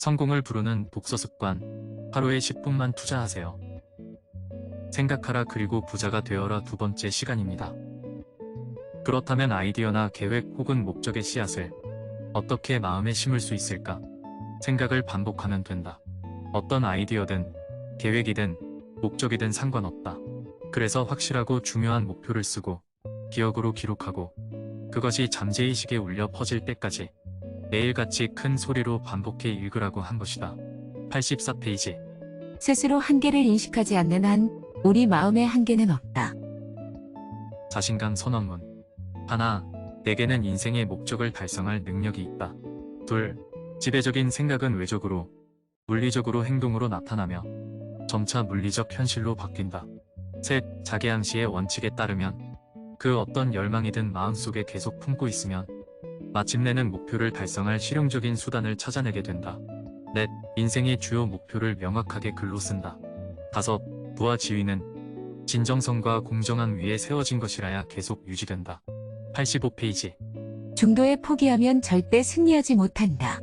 성공을 부르는 독서 습관. 하루에 10분만 투자하세요. 생각하라 그리고 부자가 되어라 두 번째 시간입니다. 그렇다면 아이디어나 계획 혹은 목적의 씨앗을 어떻게 마음에 심을 수 있을까? 생각을 반복하면 된다. 어떤 아이디어든 계획이든 목적이든 상관없다. 그래서 확실하고 중요한 목표를 쓰고 기억으로 기록하고 그것이 잠재의식에 울려 퍼질 때까지 매일같이 큰 소리로 반복해 읽으라고 한 것이다. 84페이지. 스스로 한계를 인식하지 않는 한 우리 마음의 한계는 없다. 자신감 선언문. 하나, 내게는 인생의 목적을 달성할 능력이 있다. 둘, 지배적인 생각은 외적으로, 물리적으로 행동으로 나타나며 점차 물리적 현실로 바뀐다. 셋, 자기암시의 원칙에 따르면 그 어떤 열망이든 마음속에 계속 품고 있으면 마침내는 목표를 달성할 실용적인 수단을 찾아내게 된다. 넷, 인생의 주요 목표를 명확하게 글로 쓴다. 다섯, 부와 지위는 진정성과 공정함 위에 세워진 것이라야 계속 유지된다. 85페이지. 중도에 포기하면 절대 승리하지 못한다.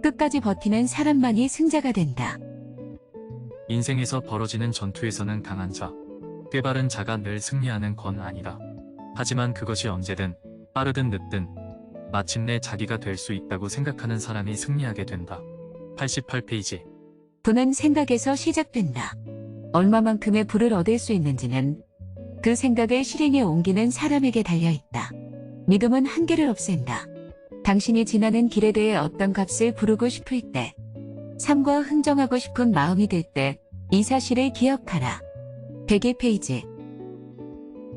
끝까지 버티는 사람만이 승자가 된다. 인생에서 벌어지는 전투에서는 강한 자, 꾀바른 자가 늘 승리하는 건 아니다. 하지만 그것이 언제든 빠르든 늦든 마침내 자기가 될 수 있다고 생각하는 사람이 승리하게 된다. 88페이지. 부는 생각에서 시작된다. 얼마만큼의 부를 얻을 수 있는지는 그 생각을 실행에 옮기는 사람에게 달려있다. 믿음은 한계를 없앤다. 당신이 지나는 길에 대해 어떤 값을 부르고 싶을 때, 삶과 흥정하고 싶은 마음이 들 때 이 사실을 기억하라. 101페이지.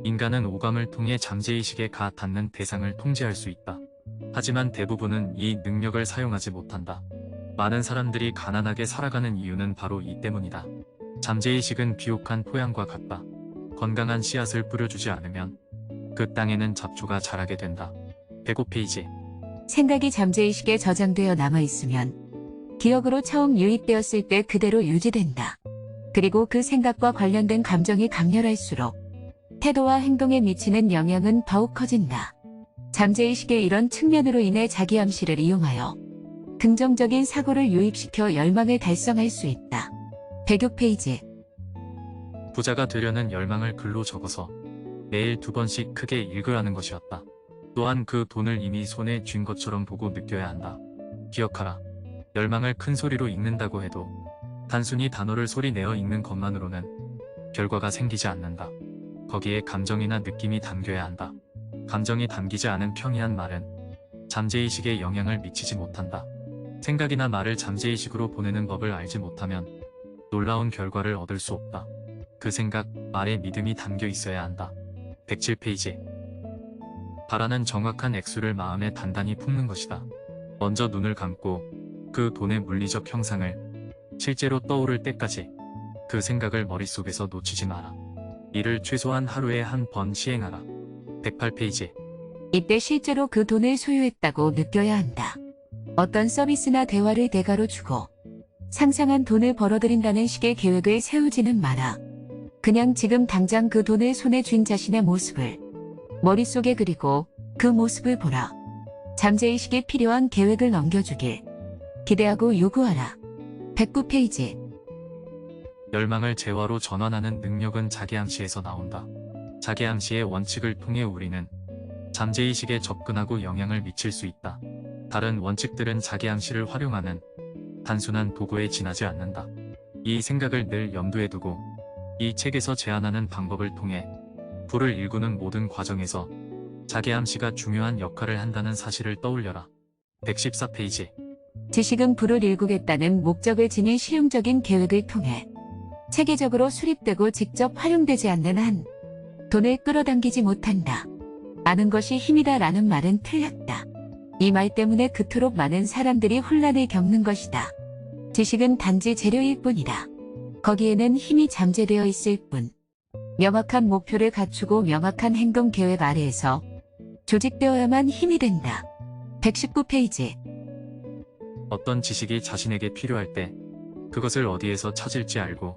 인간은 오감을 통해 잠재의식에 닿는 대상을 통제할 수 있다. 하지만 대부분은 이 능력을 사용하지 못한다. 많은 사람들이 가난하게 살아가는 이유는 바로 이 때문이다. 잠재의식은 비옥한 토양과 같다. 건강한 씨앗을 뿌려주지 않으면 그 땅에는 잡초가 자라게 된다. 105페이지. 생각이 잠재의식에 저장되어 남아있으면 기억으로 처음 유입되었을 때 그대로 유지된다. 그리고 그 생각과 관련된 감정이 강렬할수록 태도와 행동에 미치는 영향은 더욱 커진다. 잠재의식의 이런 측면으로 인해 자기암시를 이용하여 긍정적인 사고를 유입시켜 열망을 달성할 수 있다. 106페이지. 부자가 되려는 열망을 글로 적어서 매일 2번씩 크게 읽으라는 것이었다. 또한 그 돈을 이미 손에 쥔 것처럼 보고 느껴야 한다. 기억하라. 열망을 큰 소리로 읽는다고 해도 단순히 단어를 소리내어 읽는 것만으로는 결과가 생기지 않는다. 거기에 감정이나 느낌이 담겨야 한다. 감정이 담기지 않은 평이한 말은 잠재의식에 영향을 미치지 못한다. 생각이나 말을 잠재의식으로 보내는 법을 알지 못하면 놀라운 결과를 얻을 수 없다. 그 생각, 말에 믿음이 담겨 있어야 한다. 107페이지. 바라는 정확한 액수를 마음에 단단히 품는 것이다. 먼저 눈을 감고 그 돈의 물리적 형상을 실제로 떠오를 때까지 그 생각을 머릿속에서 놓치지 마라. 이를 최소한 하루에 한 번 시행하라. 108페이지. 이때 실제로 그 돈을 소유했다고 느껴야 한다. 어떤 서비스나 대화를 대가로 주고 상상한 돈을 벌어들인다는 식의 계획을 세우지는 마라. 그냥 지금 당장 그 돈을 손에 쥔 자신의 모습을 머릿속에 그리고 그 모습을 보라. 잠재의식에 필요한 계획을 넘겨주길 기대하고 요구하라. 109페이지. 열망을 재화로 전환하는 능력은 자기암시에서 나온다. 자기암시의 원칙을 통해 우리는 잠재의식에 접근하고 영향을 미칠 수 있다. 다른 원칙들은 자기암시를 활용하는 단순한 도구에 지나지 않는다. 이 생각을 늘 염두에 두고 이 책에서 제안하는 방법을 통해 부를 일구는 모든 과정에서 자기암시가 중요한 역할을 한다는 사실을 떠올려라. 114페이지. 지식은 부를 일구겠다는 목적을 지닌 실용적인 계획을 통해 체계적으로 수립되고 직접 활용되지 않는 한 돈을 끌어당기지 못한다. 아는 것이 힘이다 라는 말은 틀렸다. 이 말 때문에 그토록 많은 사람들이 혼란을 겪는 것이다. 지식은 단지 재료일 뿐이다. 거기에는 힘이 잠재되어 있을 뿐. 명확한 목표를 갖추고 명확한 행동 계획 아래에서 조직되어야만 힘이 된다. 119페이지. 어떤 지식이 자신에게 필요할 때 그것을 어디에서 찾을지 알고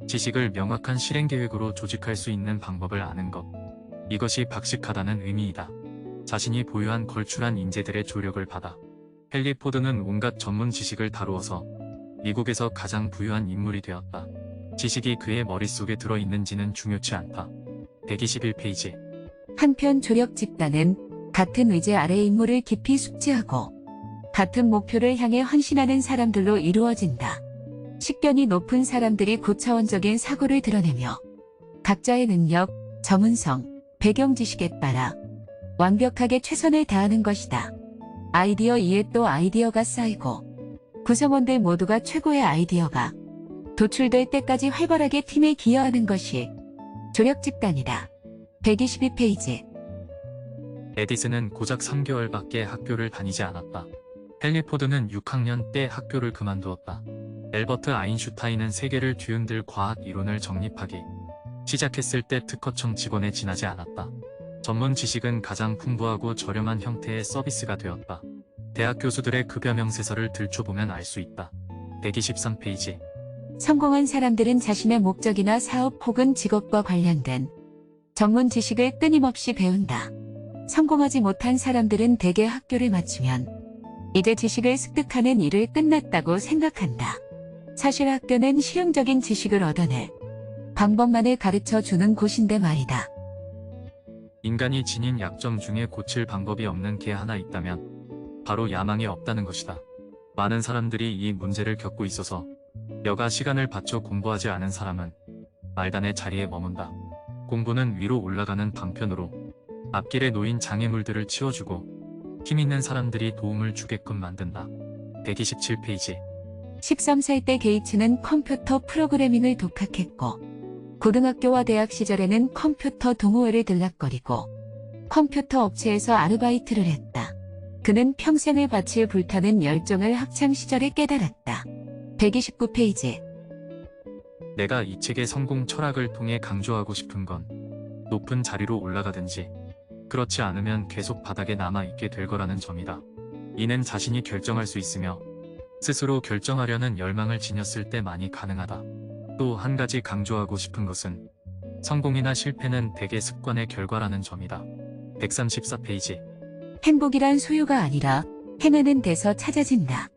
지식을 명확한 실행 계획으로 조직할 수 있는 방법을 아는 것. 이것이 박식하다는 의미이다. 자신이 보유한 걸출한 인재들의 조력을 받아 헨리 포드는 온갖 전문 지식을 다루어서 미국에서 가장 부유한 인물이 되었다. 지식이 그의 머릿속에 들어있는지는 중요치 않다. 121페이지. 한편 조력 집단은 같은 의제 아래 임무를 깊이 숙지하고 같은 목표를 향해 헌신하는 사람들로 이루어진다. 식견이 높은 사람들이 고차원적인 사고를 드러내며 각자의 능력, 전문성, 배경 지식에 따라 완벽하게 최선을 다하는 것이다. 아이디어 위에 또 아이디어가 쌓이고 구성원들 모두가 최고의 아이디어가 도출될 때까지 활발하게 팀에 기여하는 것이 조력 집단이다. 122페이지. 에디슨은 고작 3개월밖에 학교를 다니지 않았다. 헨리 포드는 6학년 때 학교를 그만두었다. 엘버트 아인슈타인은 세계를 뒤흔들 과학 이론을 정립하기 시작했을 때 특허청 직원에 지나지 않았다. 전문 지식은 가장 풍부하고 저렴한 형태의 서비스가 되었다. 대학 교수들의 급여 명세서를 들춰보면 알 수 있다. 123페이지. 성공한 사람들은 자신의 목적이나 사업 혹은 직업과 관련된 전문 지식을 끊임없이 배운다. 성공하지 못한 사람들은 대개 학교를 마치면 이제 지식을 습득하는 일을 끝났다고 생각한다. 사실 학교는 실용적인 지식을 얻어낼 방법만을 가르쳐 주는 곳인데 말이다. 인간이 지닌 약점 중에 고칠 방법이 없는 게 하나 있다면 바로 야망이 없다는 것이다. 많은 사람들이 이 문제를 겪고 있어서 여가 시간을 바쳐 공부하지 않은 사람은 말단의 자리에 머문다. 공부는 위로 올라가는 방편으로 앞길에 놓인 장애물들을 치워주고 힘있는 사람들이 도움을 주게끔 만든다. 127페이지. 13살 때 게이츠는 컴퓨터 프로그래밍을 독학했고 고등학교와 대학 시절에는 컴퓨터 동호회를 들락거리고 컴퓨터 업체에서 아르바이트를 했다. 그는 평생을 바칠 불타는 열정을 학창시절에 깨달았다. 129페이지. 내가 이 책의 성공 철학을 통해 강조하고 싶은 건 높은 자리로 올라가든지 그렇지 않으면 계속 바닥에 남아있게 될 거라는 점이다. 이는 자신이 결정할 수 있으며 스스로 결정하려는 열망을 지녔을 때만이 가능하다. 또 한 가지 강조하고 싶은 것은 성공이나 실패는 대개 습관의 결과라는 점이다. 134페이지. 행복이란 소유가 아니라 행하는 데서 찾아진다.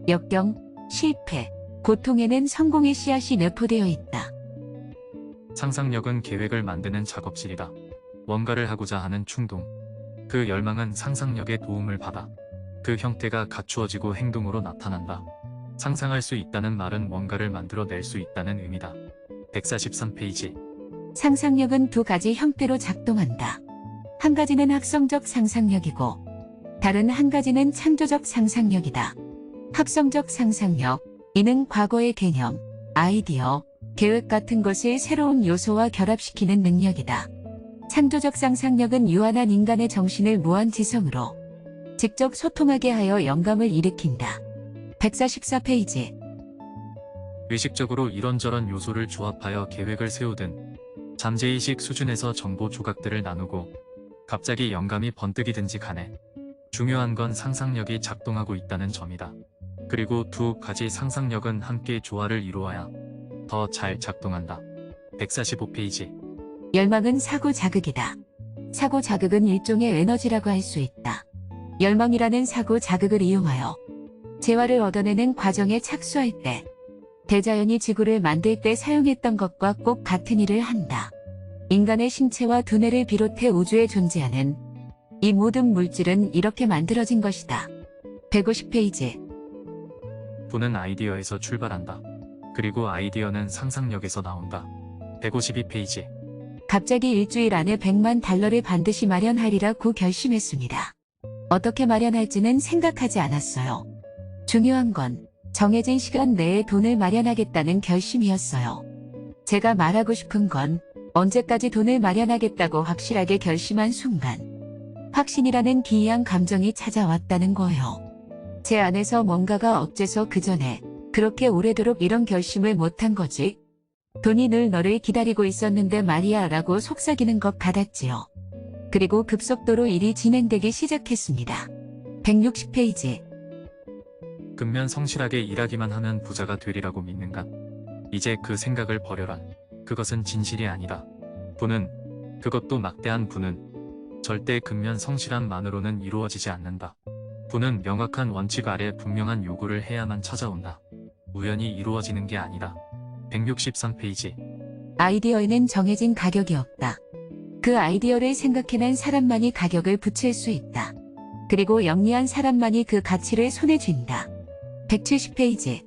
역경, 실패, 고통에는 성공의 씨앗이 내포되어 있다. 상상력은 계획을 만드는 작업실이다. 뭔가를 하고자 하는 충동, 그 열망은 상상력의 도움을 받아 그 형태가 갖추어지고 행동으로 나타난다. 상상할 수 있다는 말은 뭔가를 만들어낼 수 있다는 의미다. 143페이지. 상상력은 두 가지 형태로 작동한다. 한 가지는 학성적 상상력이고 다른 한 가지는 창조적 상상력이다. 학성적 상상력, 이는 과거의 개념, 아이디어, 계획 같은 것을 새로운 요소와 결합시키는 능력이다. 창조적 상상력은 유한한 인간의 정신을 무한지성으로 직접 소통하게 하여 영감을 일으킨다. 144페이지. 의식적으로 이런저런 요소를 조합하여 계획을 세우든 잠재의식 수준에서 정보 조각들을 나누고 갑자기 영감이 번뜩이든지 간에 중요한 건 상상력이 작동하고 있다는 점이다. 그리고 두 가지 상상력은 함께 조화를 이루어야 더 잘 작동한다. 145페이지. 열망은 사고 자극이다. 사고 자극은 일종의 에너지라고 할 수 있다. 열망이라는 사고 자극을 이용하여 재화를 얻어내는 과정에 착수할 때 대자연이 지구를 만들 때 사용했던 것과 꼭 같은 일을 한다. 인간의 신체와 두뇌를 비롯해 우주에 존재하는 이 모든 물질은 이렇게 만들어진 것이다. 150페이지. 부는 아이디어에서 출발한다. 그리고 아이디어는 상상력에서 나온다. 152페이지. 갑자기 일주일 안에 100만 달러를 반드시 마련하리라고 결심했습니다. 어떻게 마련할지는 생각하지 않았어요. 중요한 건 정해진 시간 내에 돈을 마련하겠다는 결심이었어요. 제가 말하고 싶은 건 언제까지 돈을 마련하겠다고 확실하게 결심한 순간 확신이라는 기이한 감정이 찾아왔다는 거예요. 제 안에서 뭔가가 어째서 그전에 그렇게 오래도록 이런 결심을 못한 거지? 돈이 늘 너를 기다리고 있었는데 말이야 라고 속삭이는 것 같았지요. 그리고 급속도로 일이 진행되기 시작했습니다. 160페이지. 근면 성실하게 일하기만 하면 부자가 되리라고 믿는가? 이제 그 생각을 버려라. 그것은 진실이 아니다. 부는, 그것도 막대한 부는 절대 근면 성실함만으로는 이루어지지 않는다. 부는 명확한 원칙 아래 분명한 요구를 해야만 찾아온다. 우연히 이루어지는 게 아니다. 163페이지. 아이디어에는 정해진 가격이 없다. 그 아이디어를 생각해낸 사람만이 가격을 붙일 수 있다. 그리고 영리한 사람만이 그 가치를 손에 쥔다. 170페이지.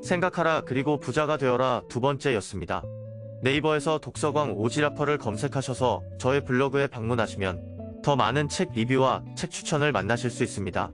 생각하라 그리고 부자가 되어라 두 번째였습니다. 네이버에서 독서광 오지라퍼를 검색하셔서 저의 블로그에 방문하시면 더 많은 책 리뷰와 책 추천을 만나실 수 있습니다.